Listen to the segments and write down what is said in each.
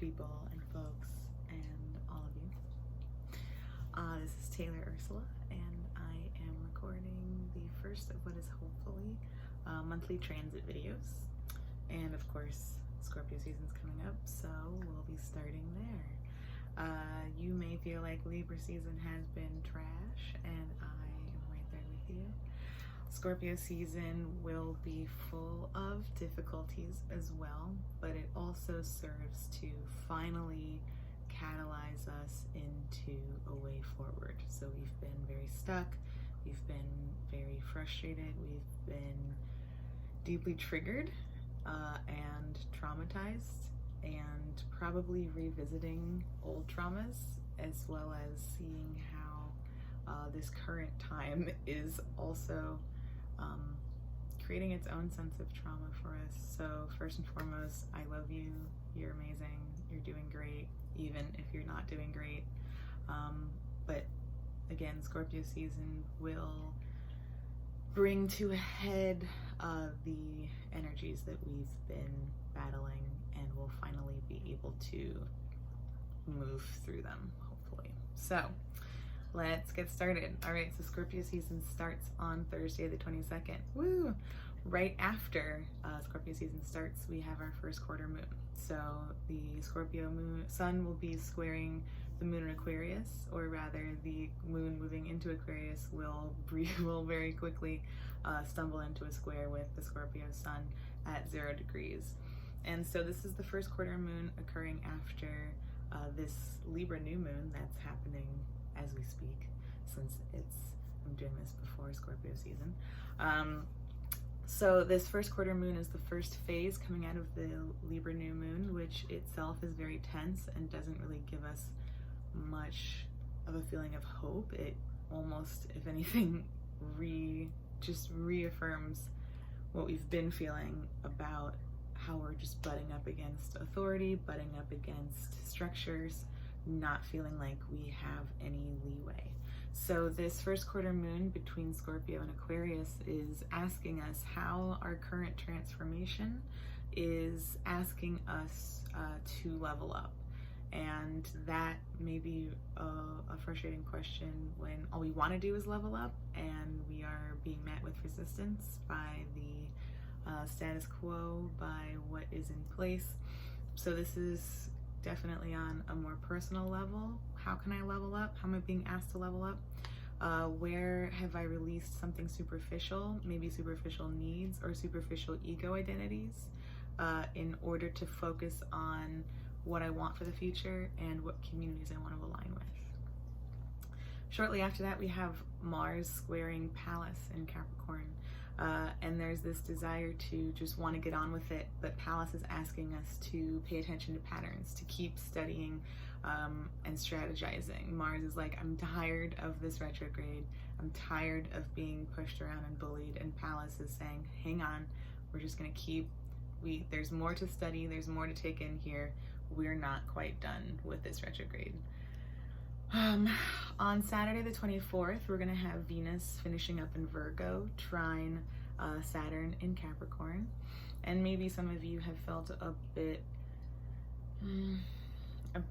people and folks and all of you. This is Taylor Ursula, and I am recording the first of what is hopefully monthly transit videos. And of course, Scorpio season's coming up, so we'll be starting there. You may feel like Libra season has been trash, and I am right there with you. Scorpio season will be full of difficulties as well, but it also serves to finally catalyze us into a way forward. So we've been very stuck, we've been very frustrated, we've been deeply triggered and traumatized, and probably revisiting old traumas, as well as seeing how this current time is also creating its own sense of trauma for us. So first and foremost, I love you, you're amazing, you're doing great, even if you're not doing great. But again, Scorpio season will bring to a head the energies that we've been battling, and we'll finally be able to move through them, hopefully. So let's get started. All right, so Scorpio season starts on Thursday the 22nd. Woo! Right after Scorpio season starts, we have our first quarter moon. So the Scorpio moon sun will be squaring the moon in Aquarius, or rather the moon moving into Aquarius will very quickly stumble into a square with the Scorpio sun at 0 degrees. And so this is the first quarter moon occurring after this Libra new moon that's happening as we speak, since I'm doing this before Scorpio season. So this first quarter moon is the first phase coming out of the Libra new moon, which itself is very tense and doesn't really give us much of a feeling of hope. It almost, if anything, just reaffirms what we've been feeling about how we're just butting up against authority, butting up against structures, not feeling like we have any leeway. So this first quarter moon between Scorpio and Aquarius is asking us how our current transformation is asking us to level up. And that may be a frustrating question when all we want to do is level up, and we are being met with resistance by the status quo, by what is in place. So this is definitely on a more personal level. How can I level up? How am I being asked to level up? Where have I released something superficial, maybe superficial needs or superficial ego identities, in order to focus on what I want for the future and what communities I want to align with. Shortly after that, we have Mars squaring Pallas in Capricorn. And there's this desire to just want to get on with it, but Pallas is asking us to pay attention to patterns, to keep studying and strategizing. Mars is like, I'm tired of this retrograde, I'm tired of being pushed around and bullied, and Pallas is saying, hang on, we're just going to there's more to study, there's more to take in here, we're not quite done with this retrograde. On Saturday the 24th, we're going to have Venus finishing up in Virgo, trine Saturn in Capricorn. And maybe some of you have felt a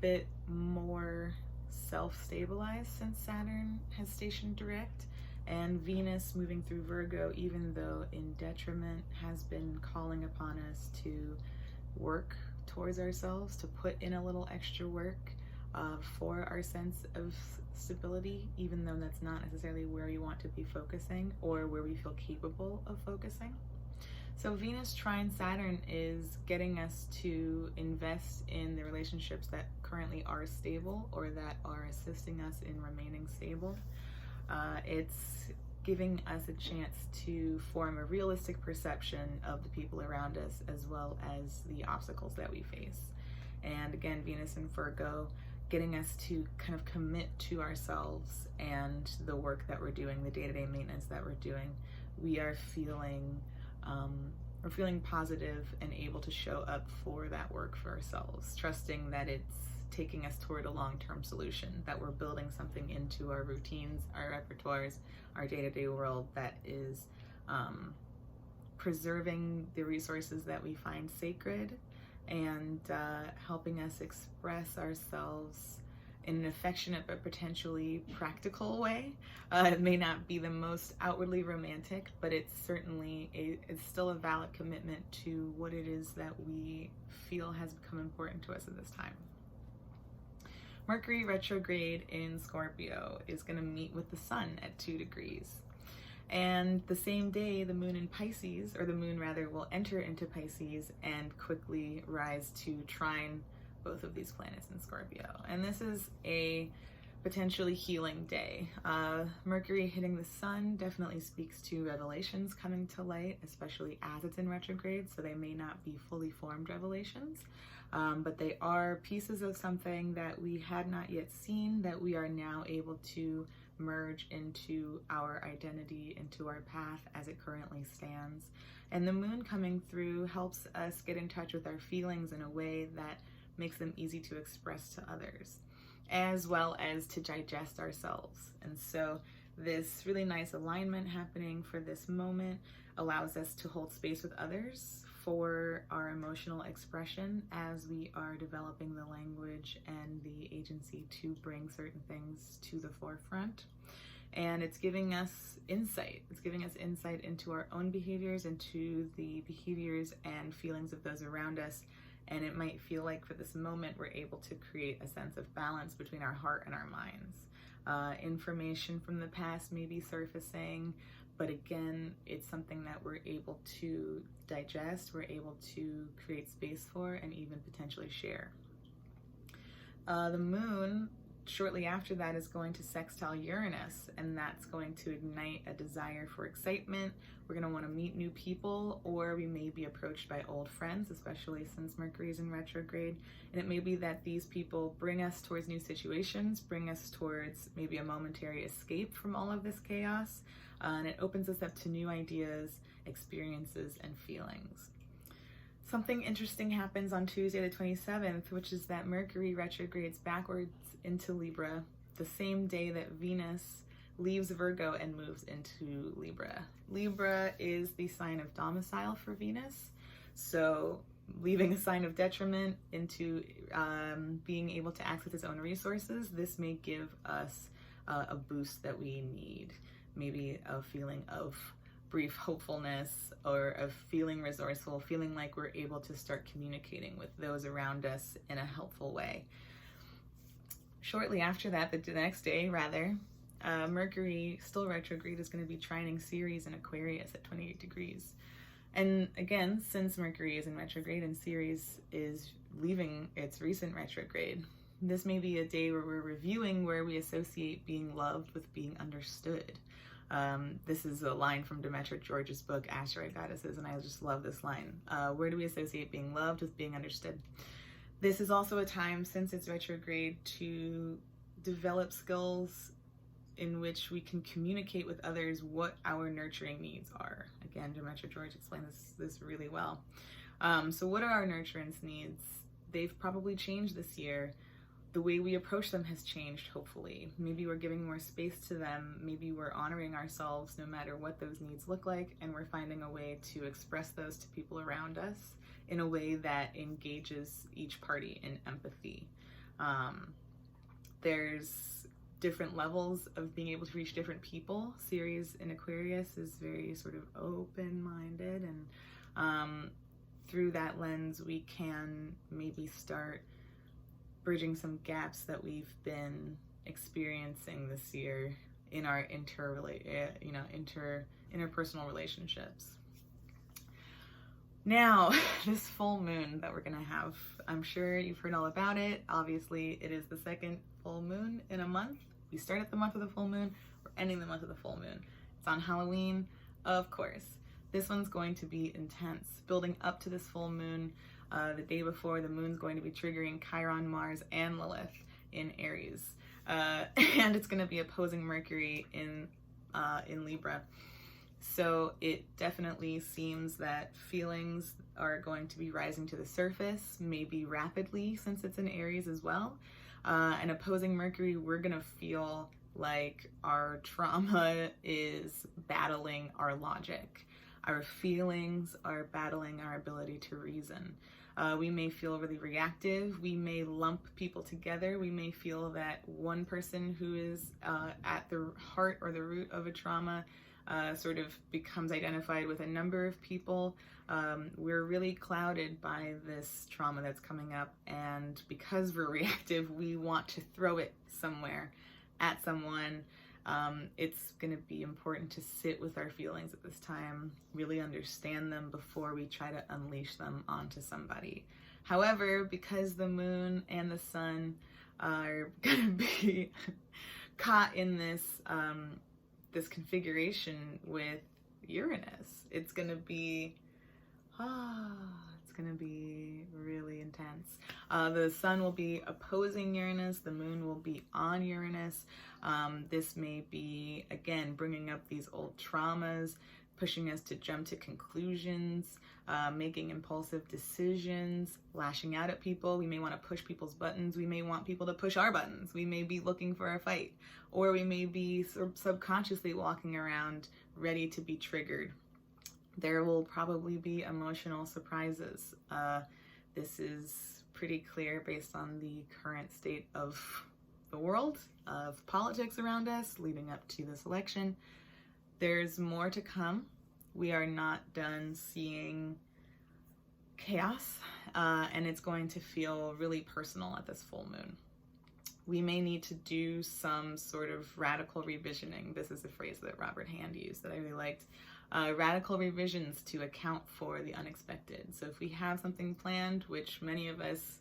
bit more self-stabilized since Saturn has stationed direct. And Venus moving through Virgo, even though in detriment, has been calling upon us to work towards ourselves, to put in a little extra work for our sense of stability, even though that's not necessarily where we want to be focusing or where we feel capable of focusing. So Venus trine Saturn is getting us to invest in the relationships that currently are stable or that are assisting us in remaining stable. It's giving us a chance to form a realistic perception of the people around us, as well as the obstacles that we face. And again, Venus in Virgo, getting us to kind of commit to ourselves and the work that we're doing, the day-to-day maintenance that we're doing. We're feeling positive and able to show up for that work for ourselves, trusting that it's taking us toward a long-term solution, that we're building something into our routines, our repertoires, our day-to-day world that is preserving the resources that we find sacred and helping us express ourselves in an affectionate but potentially practical way. It may not be the most outwardly romantic, but it's still a valid commitment to what it is that we feel has become important to us at this time. Mercury retrograde in Scorpio is going to meet with the sun at 2 degrees. And the same day, the moon in Pisces, or the moon rather, will enter into Pisces and quickly rise to trine both of these planets in Scorpio. And this is a potentially healing day. Mercury hitting the sun definitely speaks to revelations coming to light, especially as it's in retrograde, so they may not be fully formed revelations, but they are pieces of something that we had not yet seen that we are now able to merge into our identity, into our path as it currently stands. And the moon coming through helps us get in touch with our feelings in a way that makes them easy to express to others, as well as to digest ourselves. And so this really nice alignment happening for this moment allows us to hold space with others for our emotional expression as we are developing the language and the agency to bring certain things to the forefront. And it's giving us insight. It's giving us insight into our own behaviors, into the behaviors and feelings of those around us. And it might feel like for this moment, we're able to create a sense of balance between our heart and our minds. Information from the past may be surfacing, but again, it's something that we're able to digest, we're able to create space for, and even potentially share. The moon, shortly after that, is going to sextile Uranus, and that's going to ignite a desire for excitement. We're going to want to meet new people, or we may be approached by old friends, especially since Mercury is in retrograde. And it may be that these people bring us towards new situations, bring us towards maybe a momentary escape from all of this chaos, and it opens us up to new ideas, experiences, and feelings. Something interesting happens on Tuesday the 27th, which is that Mercury retrogrades backwards into Libra the same day that Venus leaves Virgo and moves into Libra. Libra is the sign of domicile for Venus, so leaving a sign of detriment into being able to access its own resources, this may give us a boost that we need, maybe a feeling of brief hopefulness or of feeling resourceful, feeling like we're able to start communicating with those around us in a helpful way. Shortly after that, the next day rather, Mercury, still retrograde, is going to be trining Ceres in Aquarius at 28 degrees. And again, since Mercury is in retrograde and Ceres is leaving its recent retrograde, this may be a day where we're reviewing where we associate being loved with being understood. This is a line from Demetra George's book, Asteroid Goddesses, and I just love this line. Where do we associate being loved with being understood? This is also a time, since it's retrograde, to develop skills in which we can communicate with others what our nurturing needs are. Again, Demetra George explained this really well. So what are our nurturance needs? They've probably changed this year. The way we approach them has changed, hopefully. Maybe we're giving more space to them. Maybe we're honoring ourselves no matter what those needs look like, and we're finding a way to express those to people around us in a way that engages each party in empathy. There's different levels of being able to reach different people. Ceres in Aquarius is very sort of open-minded, and through that lens, we can maybe start bridging some gaps that we've been experiencing this year in our interpersonal relationships. Now, this full moon that we're gonna have, I'm sure you've heard all about it. Obviously, it is the second full moon in a month. We start at the month of the full moon, we're ending the month of the full moon. It's on Halloween, of course. This one's going to be intense. Building up to this full moon, the day before, the moon's going to be triggering Chiron, Mars, and Lilith in Aries. And it's going to be opposing Mercury in Libra. So it definitely seems that feelings are going to be rising to the surface, maybe rapidly since it's in Aries as well. And opposing Mercury, we're going to feel like our trauma is battling our logic. Our feelings are battling our ability to reason. We may feel really reactive. We may lump people together. We may feel that one person who is at the heart or the root of a trauma sort of becomes identified with a number of people. We're really clouded by this trauma that's coming up, and because we're reactive, we want to throw it somewhere at someone. It's going to be important to sit with our feelings at this time, really understand them before we try to unleash them onto somebody. However, because the moon and the sun are going to be caught in this this configuration with Uranus, it's going to be really intense. The sun will be opposing Uranus, the moon will be on Uranus. This may be, again, bringing up these old traumas, pushing us to jump to conclusions, making impulsive decisions, lashing out at people. We may want to push people's buttons. We may want people to push our buttons. We may be looking for a fight, or we may be subconsciously walking around ready to be triggered. There will probably be emotional surprises. This is pretty clear based on the current state of the world, of politics around us leading up to this election. There's more to come. We are not done seeing chaos, and it's going to feel really personal at this full moon. We may need to do some sort of radical revisioning. This is a phrase that Robert Hand used that I really liked. Radical revisions to account for the unexpected. So if we have something planned, which many of us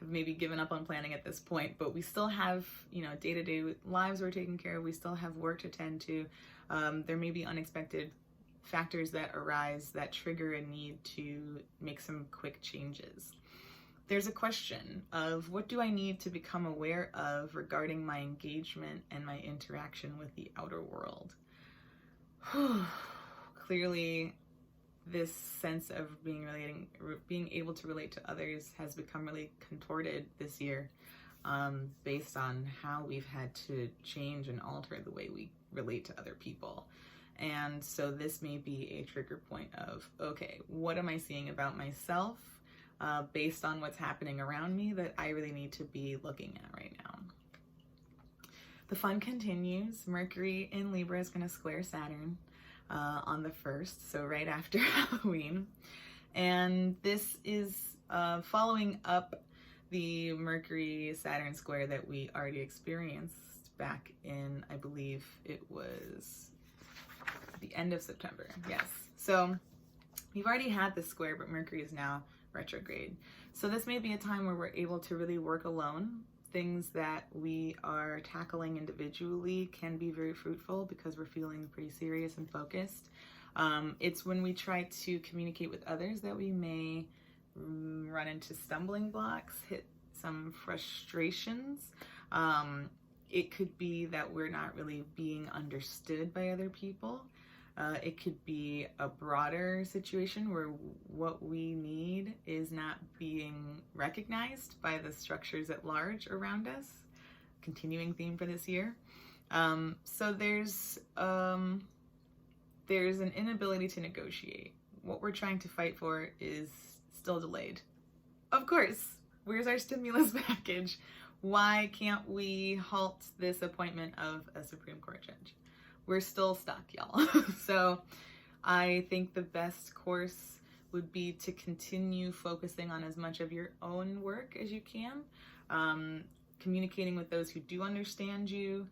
have maybe given up on planning at this point, but we still have, day-to-day lives we're taking care of, we still have work to tend to, there may be unexpected factors that arise that trigger a need to make some quick changes. There's a question of what do I need to become aware of regarding my engagement and my interaction with the outer world? Clearly, this sense of being able to relate to others has become really contorted this year, based on how we've had to change and alter the way we relate to other people. And so this may be a trigger point of, okay, what am I seeing about myself based on what's happening around me that I really need to be looking at right now? The fun continues. Mercury in Libra is going to square Saturn on the 1st, so right after Halloween. And this is following up the Mercury-Saturn square that we already experienced back in, I believe it was the end of September. Yes. So we've already had this square, but Mercury is now retrograde. So this may be a time where we're able to really work alone. Things that we are tackling individually can be very fruitful because we're feeling pretty serious and focused. It's when we try to communicate with others that we may run into stumbling blocks, hit some frustrations. It could be that we're not really being understood by other people. It could be a broader situation where what we need is not being recognized by the structures at large around us. Continuing theme for this year. So there's an inability to negotiate. What we're trying to fight for is still delayed. Of course, where's our stimulus package? Why can't we halt this appointment of a Supreme Court judge? We're still stuck, y'all. So I think the best course would be to continue focusing on as much of your own work as you can, communicating with those who do understand you,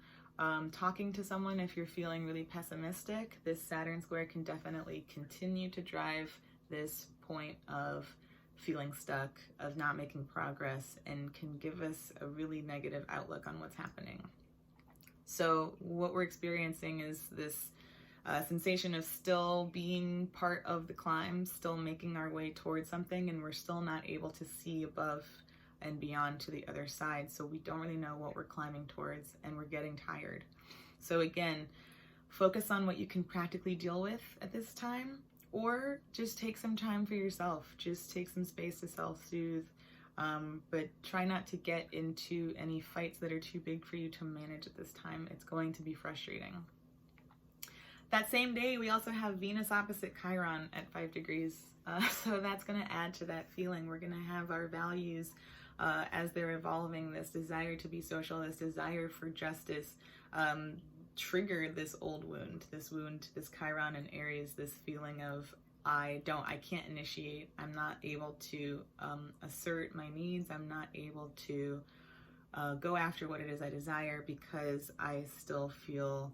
talking to someone if you're feeling really pessimistic. This Saturn square can definitely continue to drive this point of feeling stuck, of not making progress, and can give us a really negative outlook on what's happening. So what we're experiencing is this sensation of still being part of the climb, still making our way towards something, and we're still not able to see above and beyond to the other side. So we don't really know what we're climbing towards, and we're getting tired. So again, focus on what you can practically deal with at this time, or just take some time for yourself. Just take some space to self-soothe. But try not to get into any fights that are too big for you to manage at this time. It's going to be frustrating. That same day, we also have Venus opposite Chiron at 5 degrees. So that's going to add to that feeling. We're going to have our values as they're evolving, this desire to be social, this desire for justice, trigger this old wound, this Chiron in Aries, this feeling of I can't initiate, I'm not able to assert my needs, I'm not able to go after what it is I desire because I still feel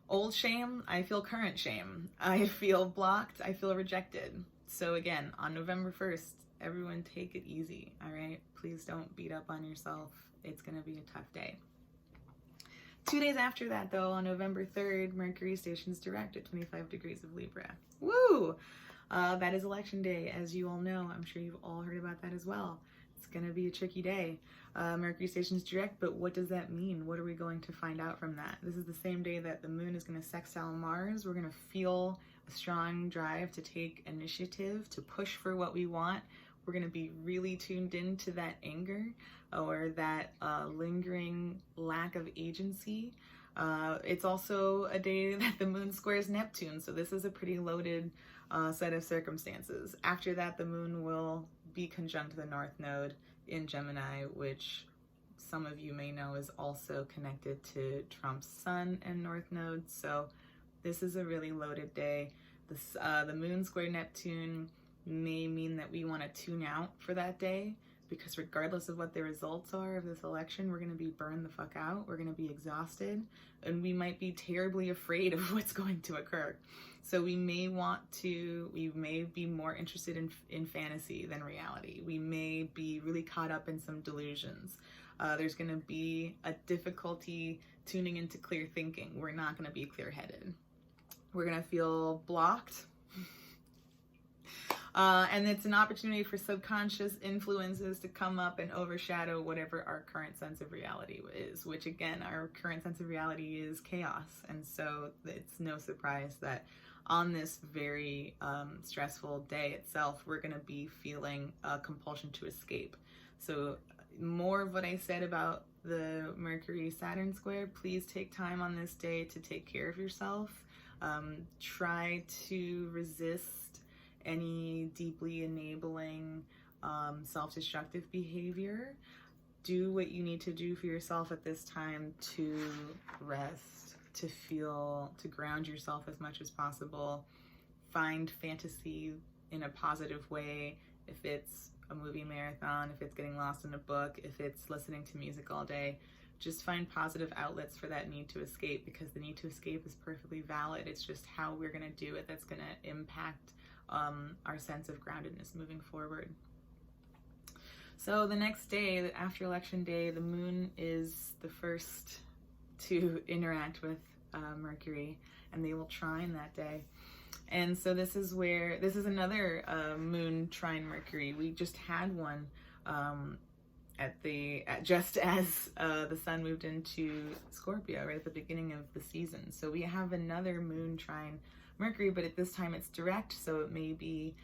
old shame, I feel current shame, I feel blocked, I feel rejected. So again, on November 1st, everyone take it easy, all right? Please don't beat up on yourself. It's gonna be a tough day. 2 days after that, though, on November 3rd, Mercury stations direct at 25 degrees of Libra. Woo! That is election day, as you all know. I'm sure you've all heard about that as well. It's going to be a tricky day. Mercury stations direct, but what does that mean? What are we going to find out from that? This is the same day that the moon is going to sextile Mars. We're going to feel a strong drive to take initiative, to push for what we want. We're going to be really tuned into that anger or that lingering lack of agency. It's also a day that the moon squares Neptune, so this is a pretty loaded set of circumstances. After that, the moon will be conjunct the North Node in Gemini, which some of you may know is also connected to Trump's Sun and North Node, so this is a really loaded day. The moon square Neptune may mean that we want to tune out for that day, because regardless of what the results are of this election, we're going to be burned the fuck out, we're going to be exhausted, and we might be terribly afraid of what's going to occur. So we may be more interested in fantasy than reality. We may be really caught up in some delusions. There's going to be a difficulty tuning into clear thinking. We're not going to be clear-headed. We're going to feel blocked. And it's an opportunity for subconscious influences to come up and overshadow whatever our current sense of reality is, which again, our current sense of reality is chaos. And so it's no surprise that on this very stressful day itself, we're going to be feeling a compulsion to escape. So more of what I said about the Mercury-Saturn square, please take time on this day to take care of yourself. Try to resist any deeply enabling self-destructive behavior. Do what you need to do for yourself at this time to rest, to ground yourself as much as possible. Find fantasy in a positive way. If it's a movie marathon, if it's getting lost in a book, if it's listening to music all day, just find positive outlets for that need to escape, because the need to escape is perfectly valid. It's just how we're going to do it that's going to impact our sense of groundedness moving forward. So the next day, after election day, the moon is the first to interact with Mercury, and they will trine that day. And so this is another moon trine Mercury. We just had one just as the sun moved into Scorpio right at the beginning of the season. So we have another moon trine Mercury, but at this time it's direct, so it may be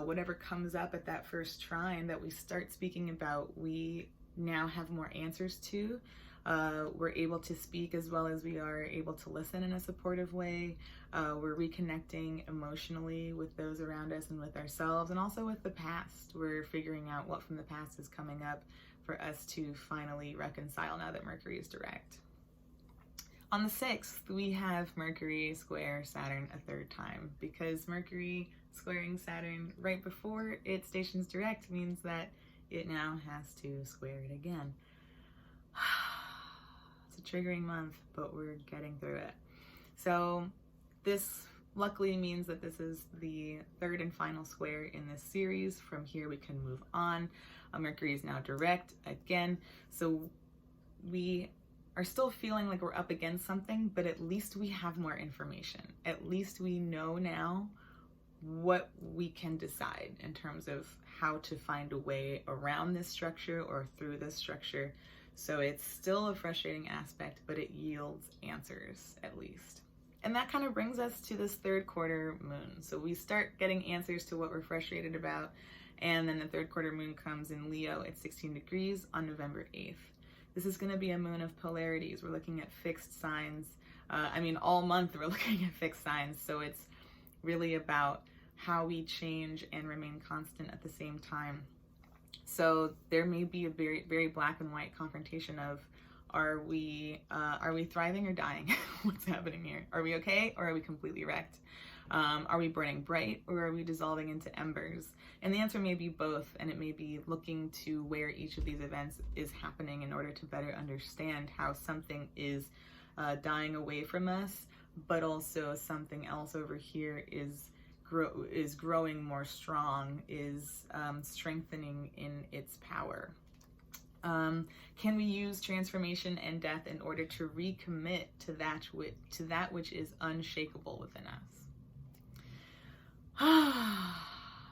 whatever comes up at that first trine that we start speaking about, we now have more answers to. We're able to speak as well as we are able to listen in a supportive way. We're reconnecting emotionally with those around us and with ourselves, and also with the past. We're figuring out what from the past is coming up for us to finally reconcile now that Mercury is direct. On the 6th, we have Mercury square Saturn a third time, because Mercury squaring Saturn right before it stations direct means that it now has to square it again. It's a triggering month, but we're getting through it. So this luckily means that this is the third and final square in this series. From here we can move on. Mercury is now direct again, so we are still feeling like we're up against something, but at least we have more information. At least we know now what we can decide in terms of how to find a way around this structure or through this structure. So it's still a frustrating aspect, but it yields answers at least. And that kind of brings us to this third quarter moon. So we start getting answers to what we're frustrated about, and then the third quarter moon comes in Leo at 16 degrees on November 8th. This is going to be a moon of polarities. We're looking at fixed signs I mean, all month we're looking at fixed signs, so it's really about how we change and remain constant at the same time. So there may be a very, very black and white confrontation of, are we thriving or dying? What's happening here? Are we okay, or are we completely wrecked? Are we burning bright, or are we dissolving into embers? And the answer may be both, and it may be looking to where each of these events is happening in order to better understand how something is dying away from us, but also something else over here is growing more strong, is strengthening in its power. Can we use transformation and death in order to recommit to that which is unshakable within us?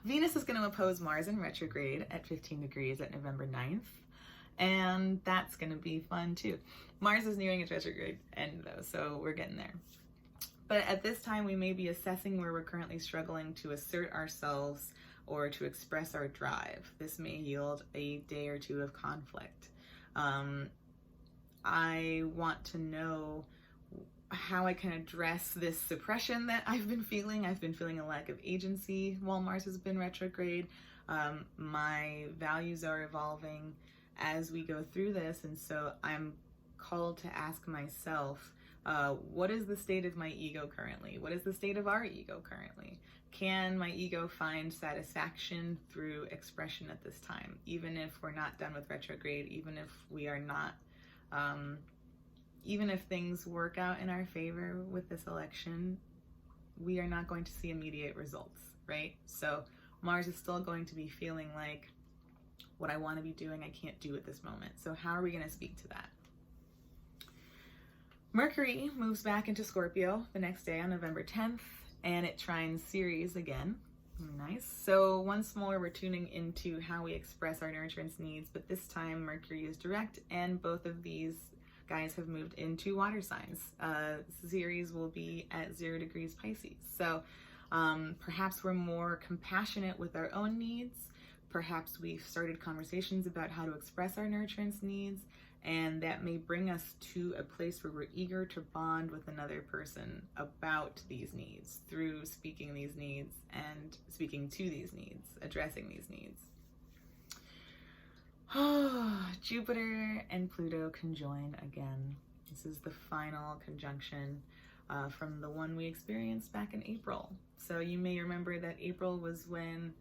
Venus is going to oppose Mars in retrograde at 15 degrees at November 9th, and that's going to be fun too. Mars is nearing its retrograde end though, so we're getting there. But at this time, we may be assessing where we're currently struggling to assert ourselves or to express our drive. This may yield a day or two of conflict. I want to know how I can address this suppression that I've been feeling. I've been feeling a lack of agency while Mars has been retrograde. My values are evolving as we go through this, and so I'm called to ask myself, what is the state of my ego currently? What is the state of our ego currently? Can my ego find satisfaction through expression at this time? Even if we're not done with retrograde, even if we are not, even if things work out in our favor with this election, we are not going to see immediate results, right? So Mars is still going to be feeling like, what I want to be doing, I can't do at this moment. So how are we going to speak to that? Mercury moves back into Scorpio the next day on November 10th, and it trines Ceres again. Nice. So once more, we're tuning into how we express our nurturance needs, but this time Mercury is direct, and both of these guys have moved into water signs. Ceres will be at 0 degrees Pisces. So perhaps we're more compassionate with our own needs. Perhaps we've started conversations about how to express our nurturance needs, and that may bring us to a place where we're eager to bond with another person about these needs through speaking these needs and speaking to these needs, addressing these needs. Jupiter and Pluto conjoin again. This is the final conjunction from the one we experienced back in April. So you may remember that April was when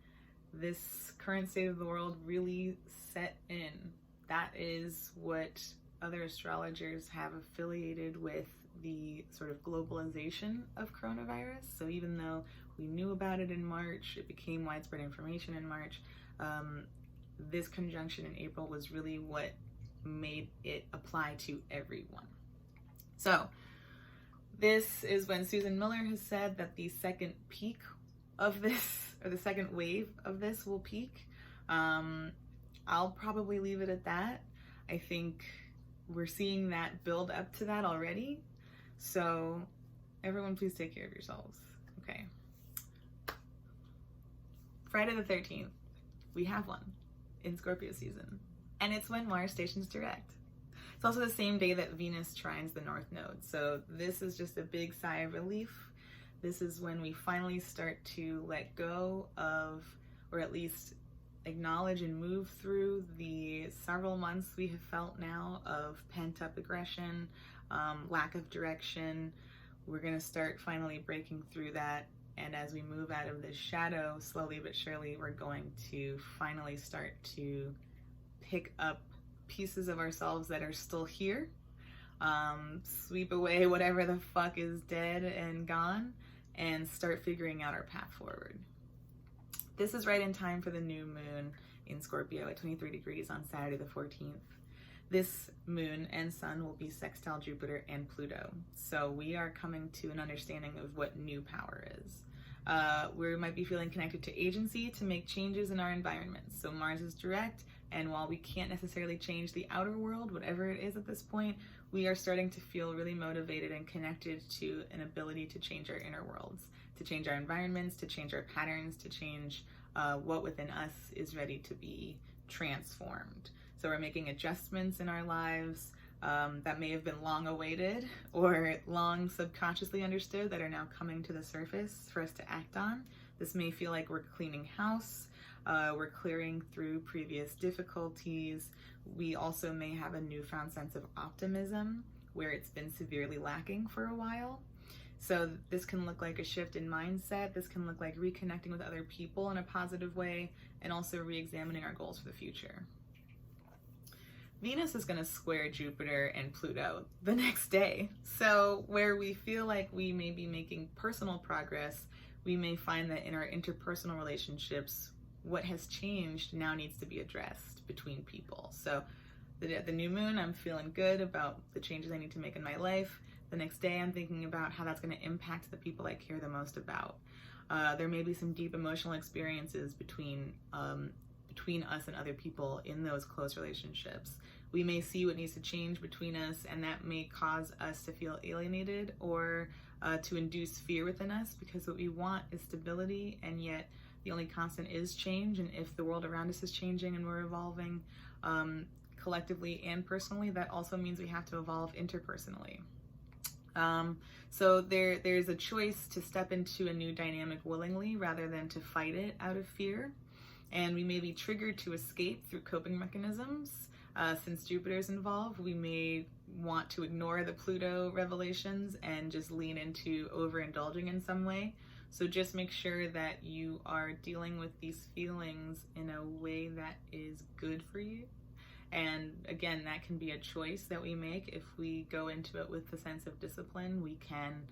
this current state of the world really set in. That is what other astrologers have affiliated with the sort of globalization of coronavirus. So even though we knew about it in March, it became widespread information in March, this conjunction in April was really what made it apply to everyone. So this is when Susan Miller has said that the second peak of this, or the second wave of this, will peak. I'll probably leave it at that. I think we're seeing that build up to that already. So everyone, please take care of yourselves. Okay. Friday the 13th, we have one in Scorpio season, and it's when Mars stations direct. It's also the same day that Venus trines the North Node. So this is just a big sigh of relief. This is when we finally start to let go of, or at least acknowledge and move through the several months we have felt now of pent-up aggression, lack of direction. We're going to start finally breaking through that, and as we move out of this shadow, slowly but surely, we're going to finally start to pick up pieces of ourselves that are still here, sweep away whatever the fuck is dead and gone, and start figuring out our path forward. This is right in time for the new moon in Scorpio at 23 degrees on Saturday the 14th. This moon and sun will be sextile Jupiter and Pluto. So we are coming to an understanding of what new power is. We might be feeling connected to agency to make changes in our environment. So Mars is direct, and while we can't necessarily change the outer world, whatever it is at this point, we are starting to feel really motivated and connected to an ability to change our inner worlds, to change our environments, to change our patterns, to change what within us is ready to be transformed. So we're making adjustments in our lives. that may have been long awaited or long subconsciously understood that are now coming to the surface for us to act on. This may feel like we're cleaning house, we're clearing through previous difficulties. We also may have a newfound sense of optimism where it's been severely lacking for a while. So this can look like a shift in mindset. This can look like reconnecting with other people in a positive way and also re-examining our goals for the future. Venus is going to square Jupiter and Pluto the next day. So where we feel like we may be making personal progress, we may find that in our interpersonal relationships, what has changed now needs to be addressed between people. So the new moon, I'm feeling good about the changes I need to make in my life. The next day, I'm thinking about how that's going to impact the people I care the most about. There may be some deep emotional experiences between us and other people in those close relationships. We may see what needs to change between us, and that may cause us to feel alienated or to induce fear within us, because what we want is stability, and yet the only constant is change. And if the world around us is changing and we're evolving collectively and personally, that also means we have to evolve interpersonally. So there's a choice to step into a new dynamic willingly rather than to fight it out of fear. And we may be triggered to escape through coping mechanisms. Since Jupiter's involved, we may want to ignore the Pluto revelations and just lean into overindulging in some way. So just make sure that you are dealing with these feelings in a way that is good for you. And again, that can be a choice that we make. If we go into it with the sense of discipline, we can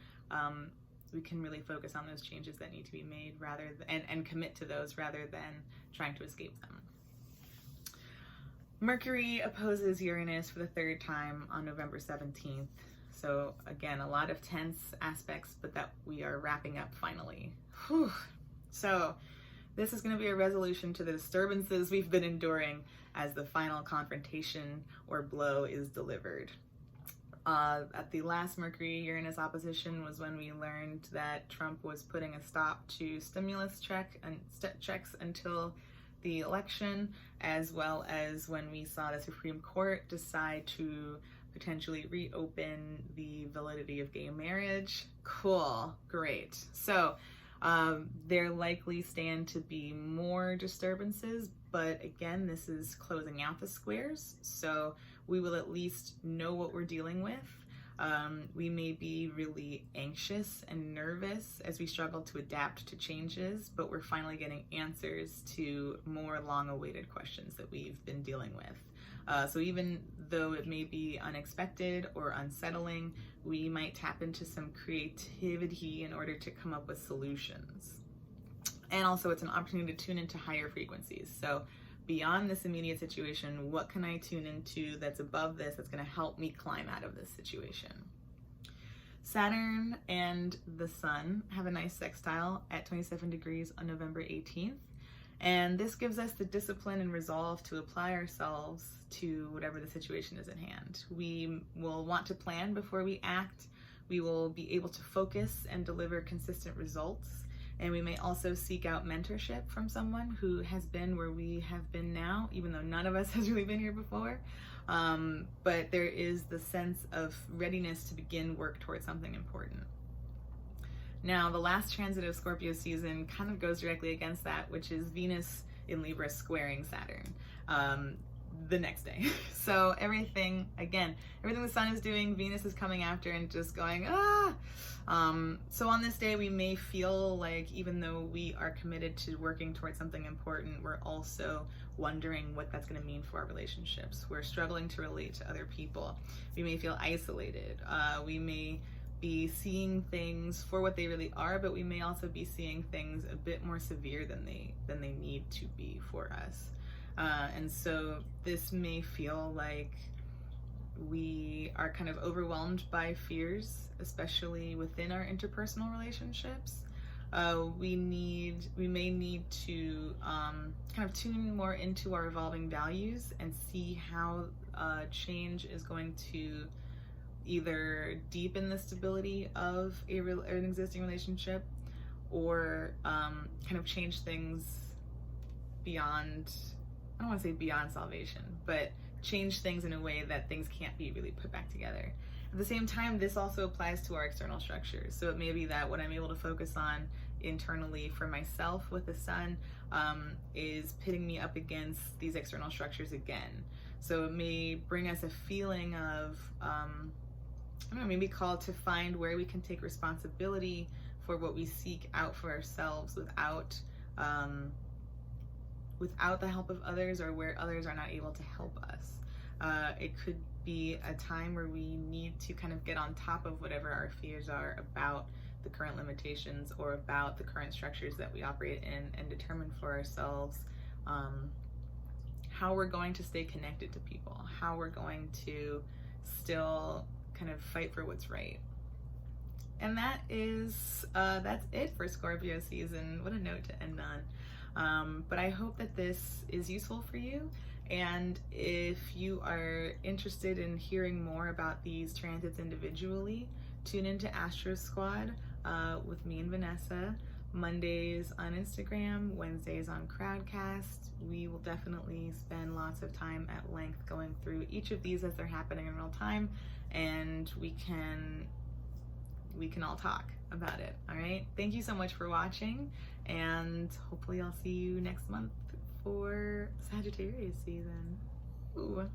really focus on those changes that need to be made and commit to those rather than trying to escape them. Mercury opposes Uranus for the third time on November 17th. So again, a lot of tense aspects, but that we are wrapping up finally. Whew. So this is going to be a resolution to the disturbances we've been enduring as the final confrontation or blow is delivered. At the last Mercury-Uranus opposition was when we learned that Trump was putting a stop to stimulus checks until the election, as well as when we saw the Supreme Court decide to potentially reopen the validity of gay marriage. Cool, great. So there likely stand to be more disturbances, but again, this is closing out the squares, so we will at least know what we're dealing with. We may be really anxious and nervous as we struggle to adapt to changes, but we're finally getting answers to more long-awaited questions that we've been dealing with. So even though it may be unexpected or unsettling, we might tap into some creativity in order to come up with solutions. And also it's an opportunity to tune into higher frequencies. So beyond this immediate situation, what can I tune into that's above this, that's going to help me climb out of this situation? Saturn and the Sun have a nice sextile at 27 degrees on November 18th. And this gives us the discipline and resolve to apply ourselves to whatever the situation is at hand. We will want to plan before we act. We will be able to focus and deliver consistent results. And we may also seek out mentorship from someone who has been where we have been now, even though none of us has really been here before. But there is the sense of readiness to begin work towards something important. Now, the last transit of Scorpio season kind of goes directly against that, which is Venus in Libra squaring Saturn the next day. So everything the Sun is doing, Venus is coming after and just going, so on this day, we may feel like even though we are committed to working towards something important, we're also wondering what that's going to mean for our relationships. We're struggling to relate to other people. We may feel isolated. We may be seeing things for what they really are, but we may also be seeing things a bit more severe than they need to be for us. And so this may feel like we are kind of overwhelmed by fears, especially within our interpersonal relationships. We may need to kind of tune more into our evolving values and see how change is going to either deepen the stability of an existing relationship or kind of change things beyond, I don't want to say beyond salvation, but change things in a way that things can't be really put back together. At the same time, this also applies to our external structures. So it may be that what I'm able to focus on internally for myself with the sun is pitting me up against these external structures again. So it may bring us a feeling of, I don't know, maybe called to find where we can take responsibility for what we seek out for ourselves without the help of others, or where others are not able to help us. It could be a time where we need to kind of get on top of whatever our fears are about the current limitations or about the current structures that we operate in, and determine for ourselves how we're going to stay connected to people, how we're going to still kind of fight for what's right. And that's it for Scorpio season. What a note to end on. But I hope that this is useful for you. And if you are interested in hearing more about these transits individually, tune into Astro Squad with me and Vanessa. Mondays on Instagram, Wednesdays on Crowdcast. We will definitely spend lots of time at length going through each of these as they're happening in real time, and we can all talk about it. All right, thank you so much for watching, and hopefully I'll see you next month for Sagittarius season. Ooh.